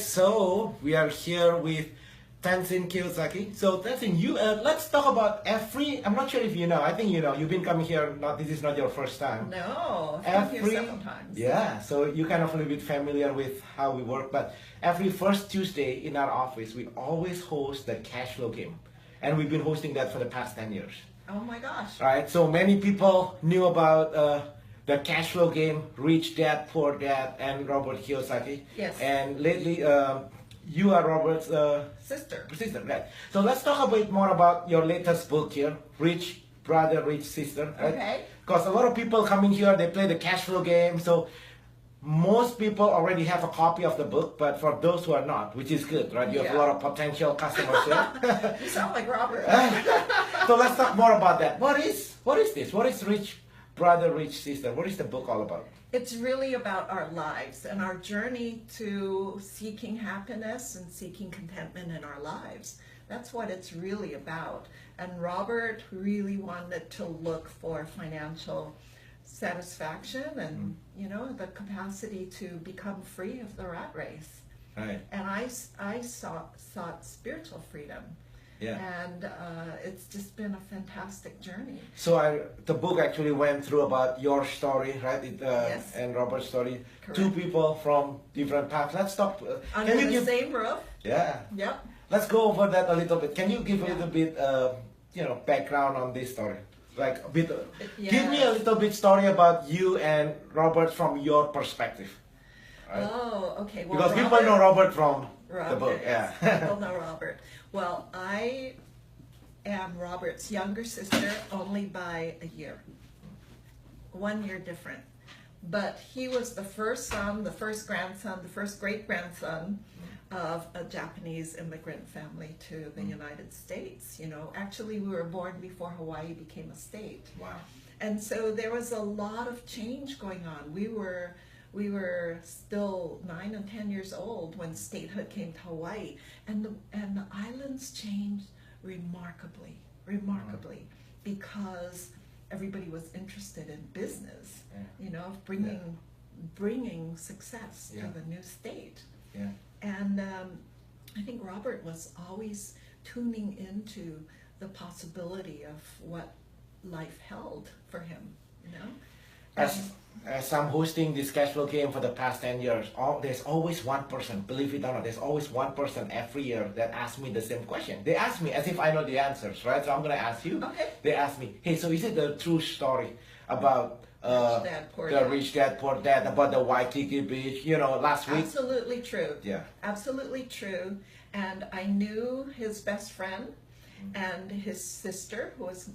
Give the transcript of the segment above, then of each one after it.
So we are here with Tenzin Kiyosaki. So Tenzin, let's talk about I'm not sure if you know. I think you know. You've been coming here. This is not your first time. No, I've come here several times. Yeah. So you kind of a little bit familiar with how we work. But every first Tuesday in our office, we always host the cash flow game, and we've been hosting that for the past 10 years. Oh my gosh. Right. So many people knew about the cash flow game, Rich Dad, Poor Dad, and Robert Kiyosaki. Yes. And lately, you are Robert's Sister. right? So let's talk a bit more about your latest book here, Rich Brother, Rich Sister. Right? Okay. Because a lot of people come in here, they play the cash flow game. So most people already have a copy of the book, but for those who are not, which is good, right? You have a lot of potential customers here. You sound like Robert. So let's talk more about that. What is this? What is Rich Brother, Rich Sister? What is the book all about? It's really about our lives and our journey to seeking happiness and seeking contentment in our lives. That's what it's really about. And Robert really wanted to look for financial satisfaction and, the capacity to become free of the rat race. Right. And I sought spiritual freedom. Yeah. And it's just been a fantastic journey. So the book actually went through about your story, right? Yes. And Robert's story. Correct. Two people from different paths. Let's talk. Under the same roof. Yeah. Yep. Let's go over that a little bit. Can you give a Yeah. little bit, background on this story? Like a bit. Yeah. Give me a little bit story about you and Robert from your perspective. Right? Oh, okay. Well, Because people know Robert from Robert, the book. yes. Yeah. People know Robert. Well, I am Robert's younger sister only by a year. 1 year different. But he was the first son, the first grandson, the first great-grandson of a Japanese immigrant family to the United States. Actually we were born before Hawaii became a state. Wow. And so there was a lot of change going on. We were still 9 and 10 years old when statehood came to Hawaii, and the islands changed remarkably, because everybody was interested in business, bringing success to the new state. Yeah. And I think Robert was always tuning into the possibility of what life held for him, As I'm hosting this cash flow game for the past 10 years, there's always one person, believe it or not, there's always one person every year that asks me the same question. They ask me as if I know the answers, right? So I'm going to ask you. Okay. They ask me, hey, so is it the true story about Rich Dad, Poor the Dad. Rich Dad, Poor Dad, about the Waikiki Beach, last week? Absolutely true. Yeah. Absolutely true. And I knew his best friend and his sister, who was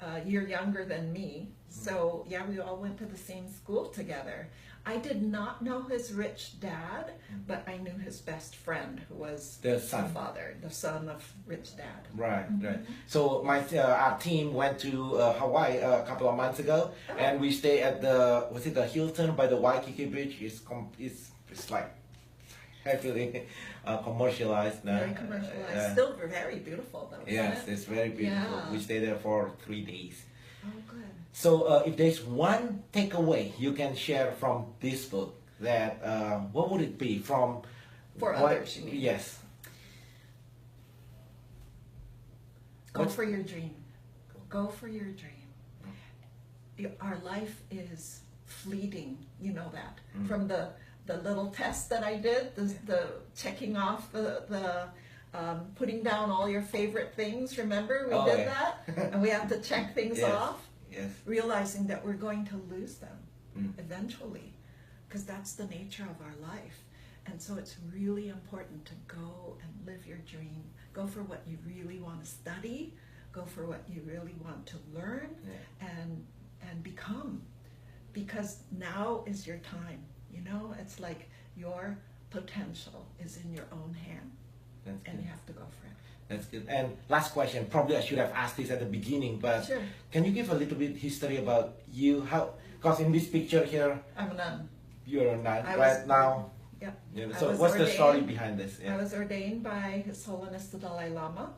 a year younger than me. So yeah, we all went to the same school together. I did not know his rich dad, but I knew his best friend, who was The son. the son of Rich Dad. Right, right. So our team went to Hawaii a couple of months ago, and we stayed at the Hilton by the Waikiki Beach. It's like heavily commercialized now. Very commercialized. Still very beautiful though. Yes, Isn't it? it's very beautiful. Yeah. We stayed there for 3 days. Oh, good. So if there's one takeaway you can share from this book, that what would it be from? For others, you mean? Yes. Go for your dream. Go for your dream. Our life is fleeting, you know that. From the little test that I did, the checking off the putting down all your favorite things, remember? We did that? And we have to check things off. Yes. Realizing that we're going to lose them eventually, because that's the nature of our life. And so it's really important to go and live your dream. Go for what you really want to study. Go for what you really want to learn and become. Because now is your time. It's like your potential is in your own hand. And you have to go for it. That's good. And last question, probably I should have asked this at the beginning, but Sure. Can you give a little bit history about you? Because in this picture here, I'm a nun. you're a nun I right was- now. Yep. Yeah. I So was what's the story ordained. behind this? I was ordained by His Holiness the Dalai Lama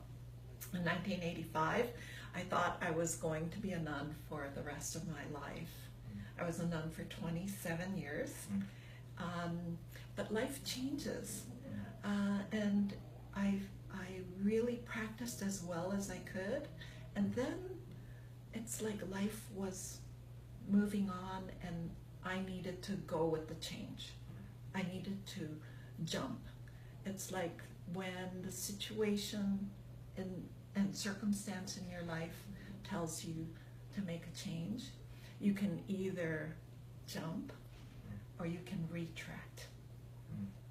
in 1985. I thought I was going to be a nun for the rest of my life. I was a nun for 27 years. but life changes. And I really practiced as well as I could. And then it's like life was moving on and I needed to go with the change. I needed to jump. It's like when the situation and circumstance in your life tells you to make a change, you can either jump or you can retract.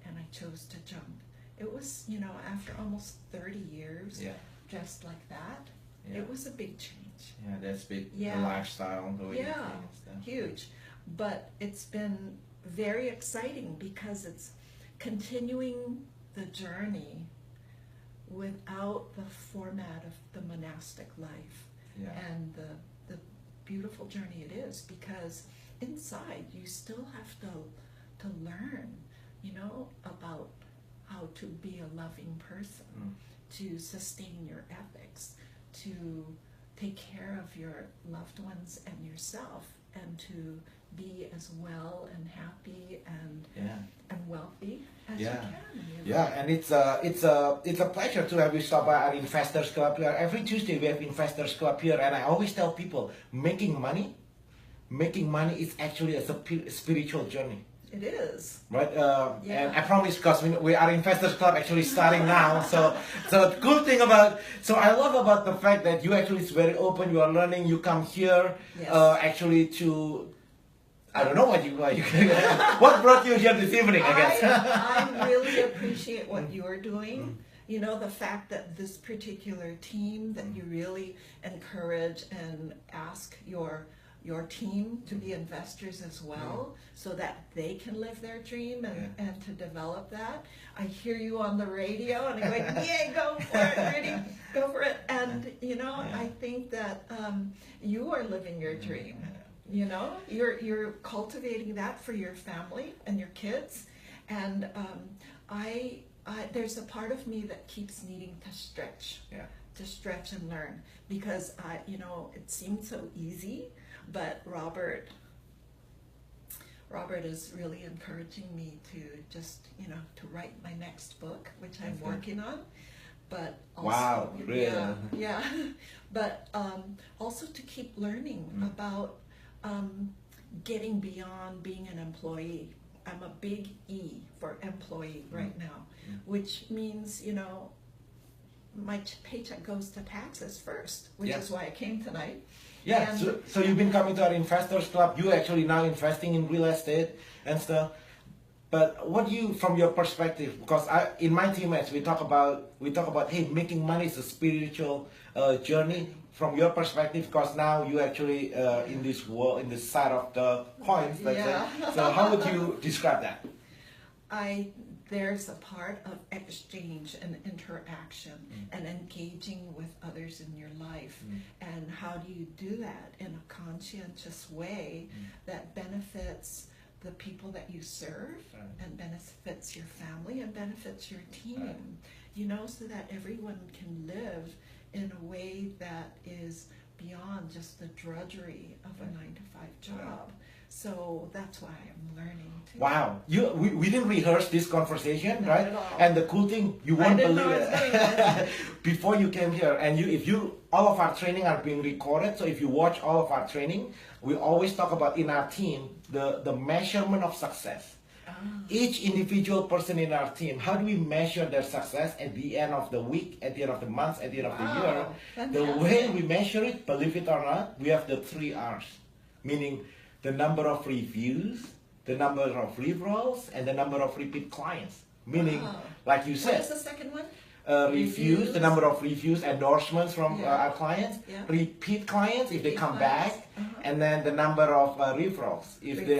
And I chose to jump. It was, after almost 30 years, just like that, it was a big change. Yeah, that's big. The lifestyle, the way you think and stuff. Huge. But it's been very exciting because it's continuing the journey without the format of the monastic life and the beautiful journey it is, because inside you still have to learn, about how to be a loving person, to sustain your ethics, to take care of your loved ones and yourself, and to be as well and happy and wealthy as you can. And it's a pleasure to have you stop by our Investors Club here. Every Tuesday we have Investors Club here, and I always tell people, making money is actually a spiritual journey. It is. Right? And I promise, because we are Investors Club actually starting now. So the cool thing I love about the fact that you actually is very open, you are learning, you come here actually to, I don't know what brought you here this evening, I guess. I really appreciate what you're doing. The fact that this particular team, that you really encourage and ask your team to be investors as well, so that they can live their dream and to develop that. I hear you on the radio and I'm like, yay, go for it, Rudy, go for it. And, I think that you are living your dream. You're cultivating that for your family and your kids. And I there's a part of me that keeps needing to stretch. To stretch and learn, because it seems so easy, but Robert is really encouraging me to just to write my next book, which I'm working on, but also, but also to keep learning about getting beyond being an employee. I'm a big E for employee right now, which means my paycheck goes to taxes first, which is why I came tonight. So you've been coming to our Investors Club. You actually now investing in real estate and stuff. But what do you, from your perspective, because in my teammates we talk about hey, making money is a spiritual journey. From your perspective, because now you actually in this world, in this side of the coins, let's say. So how would you describe that? There's a part of exchange and interaction and engaging with others in your life. And how do you do that in a conscientious way that benefits the people that you serve and benefits your family and benefits your team, so that everyone can live in a way that is beyond just the drudgery of a 9-to-5 job. So that's why I'm learning too. Wow, we didn't rehearse this conversation, right? At all. And the cool thing, you won't believe it. Before you came here, and all of our training are being recorded. So if you watch all of our training, we always talk about in our team the measurement of success. Each individual person in our team, how do we measure their success at the end of the week, at the end of the month, at the end of the year? Fantastic. The way we measure it, believe it or not, we have the 3 R's, meaning the number of reviews, the number of referrals, and the number of repeat clients. Meaning, like you said, what's the second one? Reviews, the number of reviews, endorsements from our clients, repeat clients if they come back, and then the number of referrals,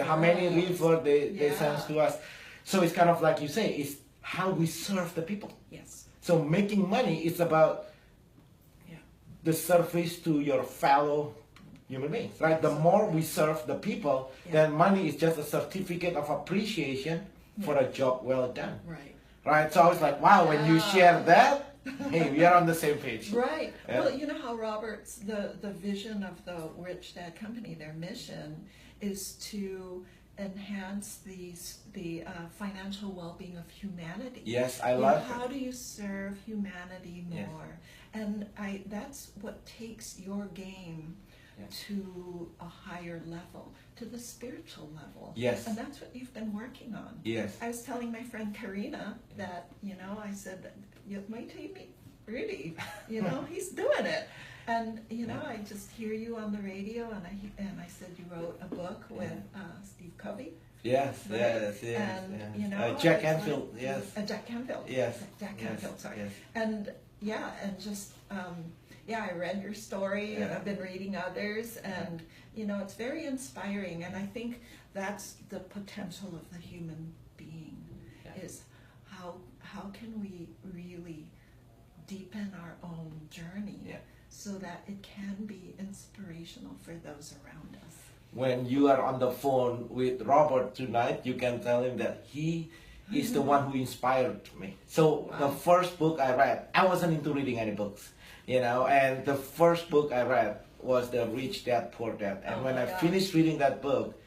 how many referrals they send to us. So it's kind of like you say, it's how we serve the people. Yes. So making money is about the service to your fellow human beings, right? The more we serve the people, then money is just a certificate of appreciation for a job well done. Right, so I was like, wow, when you share that, hey, we are on the same page. Right. Well, you know how Robert's, the vision of the Rich Dad Company, their mission is to enhance the financial well-being of humanity. Yes, I love How it. do you serve humanity Yes. more? And that's what takes your game Yes. to a higher level, to the spiritual level. Yes. And that's what you've been working on. Yes. I was telling my friend Karina that, I said, my team, Rudy, he's doing it. And, I just hear you on the radio, and I said you wrote a book with Steve Covey. Yes, Right? yes, yes. And, yes. Jack it's Canfield, like- yes. Jack Canfield. Yes. Jack yes, Canfield, sorry. yes. And and just I read your story, and I've been reading others, and it's very inspiring. And I think that's the potential of the human being, is how can we really deepen our own journey, so that it can be inspirational for those around us. When you are on the phone with Robert tonight, you can tell him that he is the one who inspired me. So the first book I read, I wasn't into reading any books, and the first book I read was The Rich Dad, Poor Dad. And when I finished reading that book,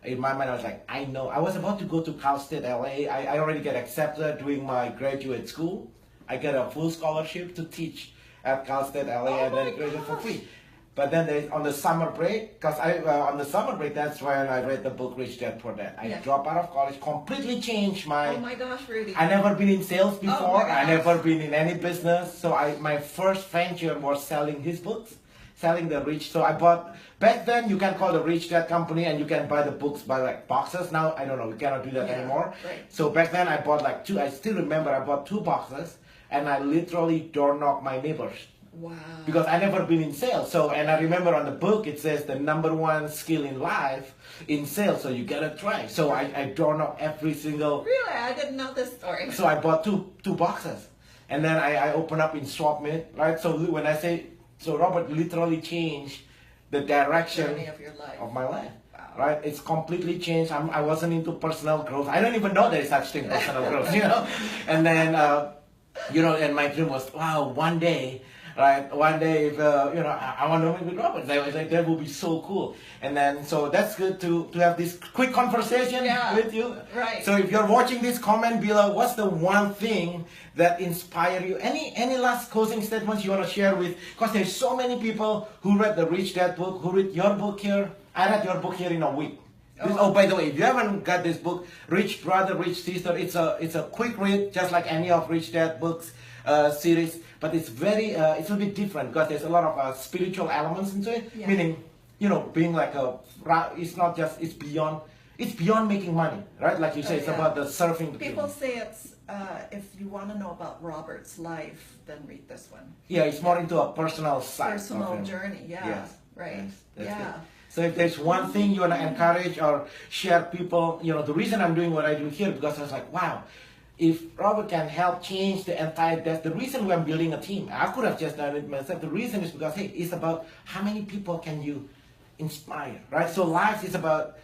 in my mind I was like, I know. I was about to go to Cal State LA. I already get accepted doing my graduate school. I get a full scholarship to teach at Cal State LA, and then graduate for free. But then on the summer break, because on the summer break, that's when I read the book Rich Dad Poor Dad. I dropped out of college, completely changed my. Oh my gosh, Rudy! I never been in sales before. Oh I never been in any business. So my first venture was selling his books, selling the Rich. So I bought. Back then, you can call the Rich Dad company, and you can buy the books by like boxes. Now I don't know. We cannot do that anymore. Right. So back then, I bought like two. I still remember I bought 2 boxes, and I literally door knocked my neighbors. Wow. Because I never been in sales. So, and I remember on the book, it says the #1 skill in life in sales. So you gotta try. So I door knock every single. Really? I didn't know this story. So I bought two boxes. And then I open up in Swap Meet, right? So when I say, so Robert literally changed the direction Journey of your life. of my life. Wow. Right? It's completely changed. I wasn't into personal growth. I don't even know there is such thing, personal growth, And then, and my dream was, wow, one day, right? One day, if, I want to meet with Robert. I was like, that would be so cool. And then, so that's good to have this quick conversation with you. Right. So if you're watching this, comment below, what's the one thing that inspired you? Any last closing statements you want to share with, because there's so many people who read the Rich Dad book, who read your book here. I read your book here in a week. By the way, if you haven't got this book, Rich Brother, Rich Sister, it's a quick read, just like any of Rich Dad books series. But it's it's a little bit different because there's a lot of spiritual elements into it. Yeah. Meaning, being like it's not just, it's beyond making money, right? Like you say, it's about the serving the People say it's, if you want to know about Robert's life, then read this one. Yeah, it's more into a personal side. Personal journey, Yes. Right. Yes, Yeah. good. So if there's one thing you want to encourage or share people, the reason I'm doing what I do here, because I was like, wow, if Robert can help change the entire, that's the reason I'm building a team. I could have just done it myself. The reason is because, hey, it's about how many people can you inspire, right? So life is about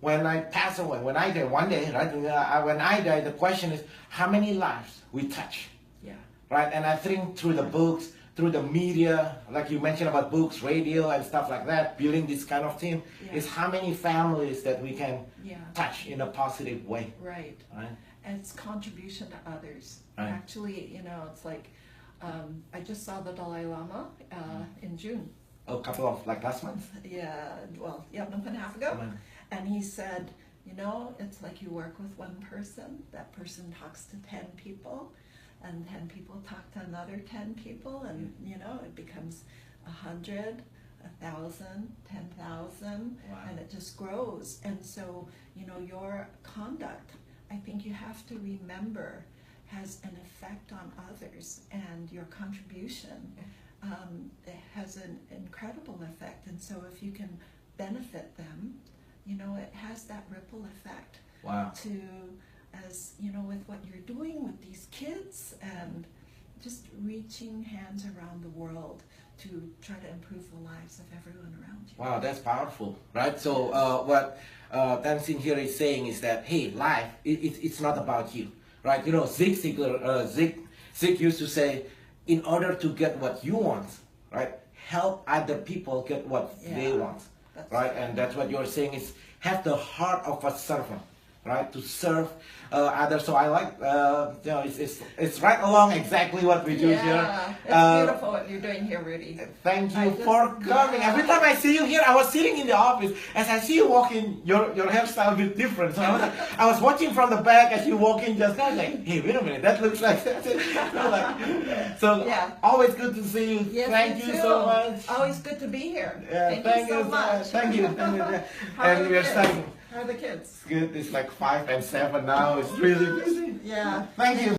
when I pass away, when I die one day, right? When I die, the question is how many lives we touch, right? And I think through the books, through the media, like you mentioned about books, radio, and stuff like that, building this kind of team, is how many families that we can touch in a positive way. Right. And it's contribution to others. Right. Actually, it's like, I just saw the Dalai Lama in June. A couple of, like last month? A month and a half ago. And he said, it's like you work with one person, that person talks to 10 people, and 10 people talk to another 10 people, and it becomes 100, 1,000, 10,000, and it just grows. And so, your conduct, I think you have to remember, has an effect on others, and your contribution has an incredible effect. And so if you can benefit them, it has that ripple effect. Wow. With what you're doing with these kids, and just reaching hands around the world to try to improve the lives of everyone around you. Wow, that's powerful, right? So what Tenzin here is saying is that, hey, life, it's not about you, right? Zig used to say, in order to get what you want, right, help other people get what they want. right? And that's what you're saying is have the heart of a servant, right? To serve others. So I like, you know, it's right along exactly what we do here. It's beautiful what you're doing here, Rudy. Thank you for coming. Every time I see you here, I was sitting in the office. As I see you walk in, your hairstyle a bit different. So I was watching from the back as you walk in just now. I was like, hey, wait a minute, that looks like that. Always good to see you. Yes, thank you so much. Always good to be here. Yeah, thank you so much. Thank you. And we're starting. How are the kids? Good. It's like 5 and 7 now. It's really busy. Yeah. Thank you.